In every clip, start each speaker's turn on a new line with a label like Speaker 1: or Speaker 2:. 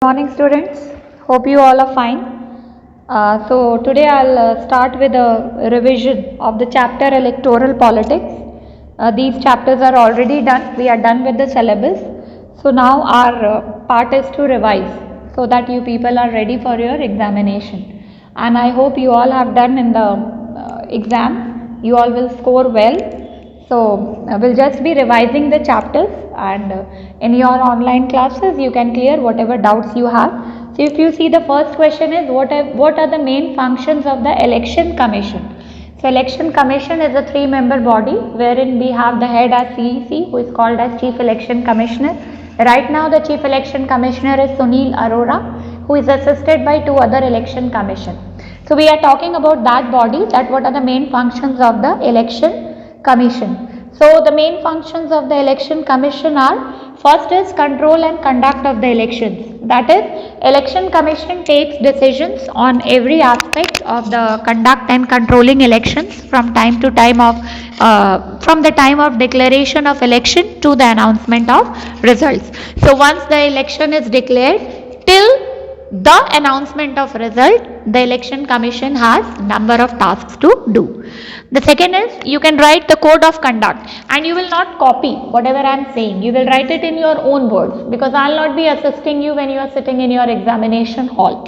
Speaker 1: Morning students, hope you all are fine. So today I'll start with a revision of the chapter electoral politics. These chapters are already done, we are done with the syllabus. So now our part is to revise so that you people are ready for your examination. And I hope you all have done in the exam, you all will score well. So we'll just be revising the chapters and in your online classes you can clear whatever doubts you have. So if you see, the first question is what are the main functions of the election commission. So election commission is a 3-member body wherein we have the head as CEC, who is called as Chief Election Commissioner. Right now the Chief Election Commissioner is Sunil Arora, who is assisted by 2 other election commission. So we are talking about that body, that what are the main functions of the election commission. So the main functions of the election commission are, first is control and conduct of the elections. That is, election commission takes decisions on every aspect of the conduct and controlling elections from time to time of from the time of declaration of election to the announcement of results. So once the election is declared till the announcement of result, the election commission has number of tasks to do. The second is, you can write the code of conduct and you will not copy whatever I am saying. You will write it in your own words, because I will not be assisting you when you are sitting in your examination hall.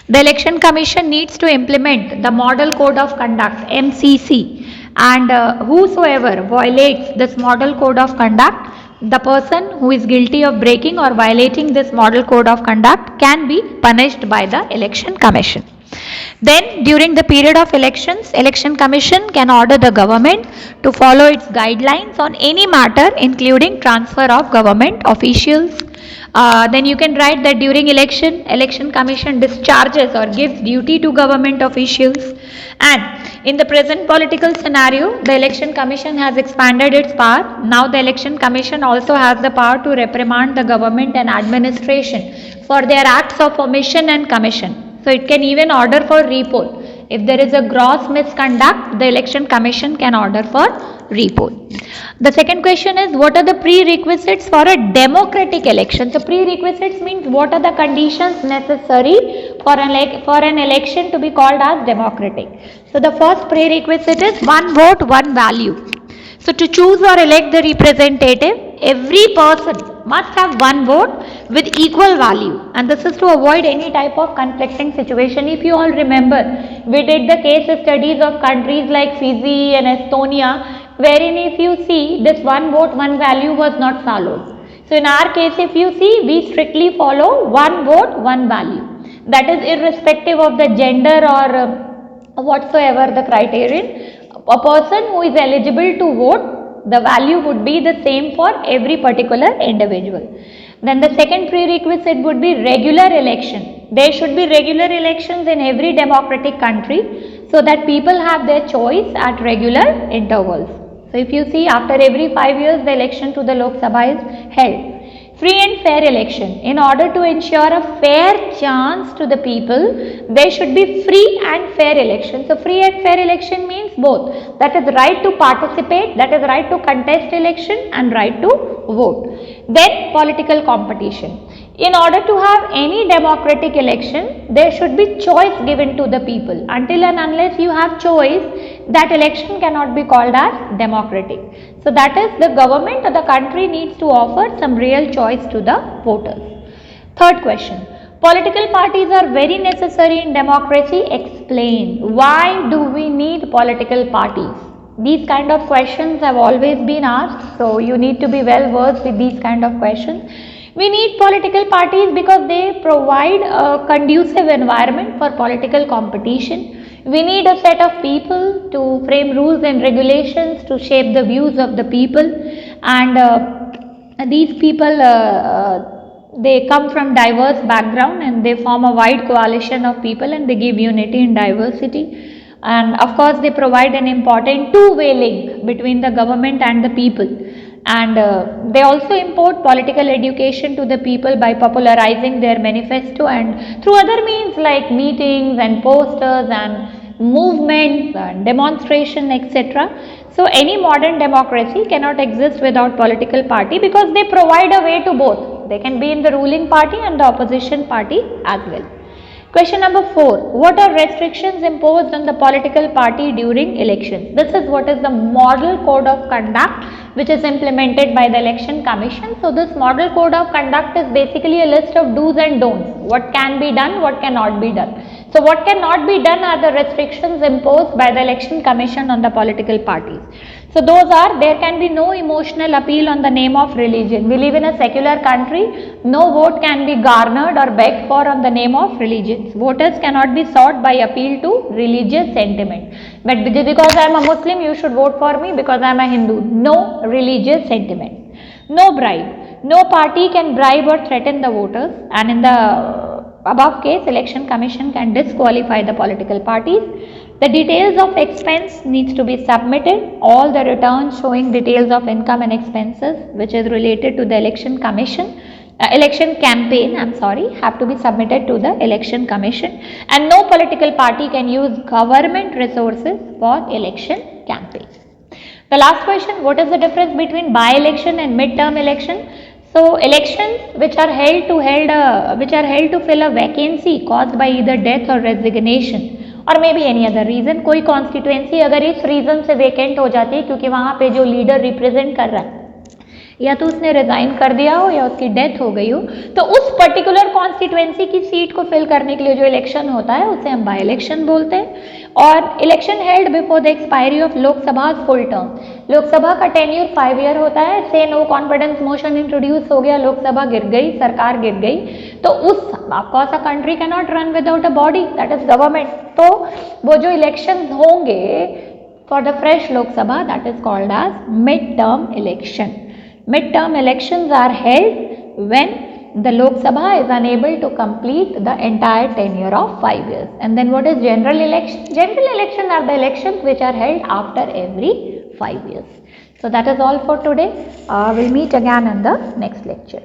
Speaker 1: The election commission needs to implement the model code of conduct (MCC), and whosoever violates this model code of conduct, the person who is guilty of breaking or violating this model code of conduct can be punished by the election commission. Then during the period of elections, election commission can order the government to follow its guidelines on any matter including transfer of government officials. Then you can write that during election commission discharges or gives duty to government officials. And in the present political scenario, the election commission has expanded its power. Now the election commission also has the power to reprimand the government and administration for their acts of omission and commission. So it can even order for repoll. If there is a gross misconduct, the election commission can order for repoll. The second question is, what are the prerequisites for a democratic election? So prerequisites means what are the conditions necessary for an election to be called as democratic. So the first prerequisite is one vote, one value. So to choose or elect the representative, every person must have one vote with equal value, and this is to avoid any type of conflicting situation. If you all remember, we did the case studies of countries like Fiji and Estonia, wherein if you see, this one vote, one value was not followed. So in our case, if you see, we strictly follow one vote, one value. That is irrespective of the gender or whatsoever the criterion. A person who is eligible to vote, the value would be the same for every particular individual. Then the second prerequisite would be regular election. There should be regular elections in every democratic country so that people have their choice at regular intervals. So if you see, after every 5 years the election to the Lok Sabha is held. Free and fair election. In order to ensure a fair chance to the people, there should be free and fair election. So free and fair election means both. That is right to participate, that is right to contest election and right to vote. Then political competition. In order to have any democratic election, there should be choice given to the people. Until and unless you have choice, that election cannot be called as democratic. So that is, the government or the country needs to offer some real choice to the voters. Third question. Political parties are very necessary in democracy. Explain. Why do we need political parties? These kind of questions have always been asked, so you need to be well versed with these kind of questions. We need political parties because they provide a conducive environment for political competition. We need a set of people to frame rules and regulations to shape the views of the people, and these people they come from diverse background and they form a wide coalition of people and they give unity in diversity. And of course they provide an important two-way link between the government and the people, and they also import political education to the people by popularizing their manifesto and through other means like meetings and posters and movements and demonstration, etc. So any modern democracy cannot exist without political party because they provide a way to both They can be in the ruling party and the opposition party as well. Question number 4. What are restrictions imposed on the political party during elections? This is what is the model code of conduct which is implemented by the election commission. So this model code of conduct is basically a list of do's and don'ts. What can be done, what cannot be done. So what cannot be done are the restrictions imposed by the election commission on the political parties. So those are, there can be no emotional appeal on the name of religion. We live in a secular country. No vote can be garnered or begged for on the name of religions. Voters cannot be sought by appeal to religious sentiment. But because I am a Muslim, you should vote for me because I am a Hindu. No religious sentiment. No bribe. No party can bribe or threaten the voters, and in the above case, election commission can disqualify the political parties. The details of expense needs to be submitted. All the returns showing details of income and expenses which is related to the election commission, election campaign, have to be submitted to the election commission, and no political party can use government resources for election campaign. The last question, what is the difference between by-election and mid-term election? So elections which are held to fill a vacancy caused by either death or resignation और may be any other reason, कोई constituency अगर इस reason से vacant हो जाती है क्योंकि वहाँ पे जो लीडर रिप्रेजेंट कर रहा है या तो उसने रिजाइन कर दिया हो या उसकी डेथ हो गई हो, तो उस पर्टिकुलर कॉन्स्टिट्यूएंसी की सीट को फिल करने के लिए जो इलेक्शन होता है उसे हम बाय इलेक्शन बोलते हैं. और election held before the expiry of Lok Sabha full term. Lok Sabha का टेन्यूर 5 ईयर होता है. से नो कॉन्फिडेंस मोशन इंट्रोड्यूस हो गया, लोकसभा गिर गई, सरकार गिर गई, तो उस of course a country can not run without a body that is government. तो वो जो इलेक्शन होंगे for the fresh Lok Sabha that is called as mid term election. Mid-term elections are held when the Lok Sabha is unable to complete the entire tenure of 5 years. And then what is general election? General election are the elections which are held after every 5 years. So that is all for today. We'll meet again in the next lecture.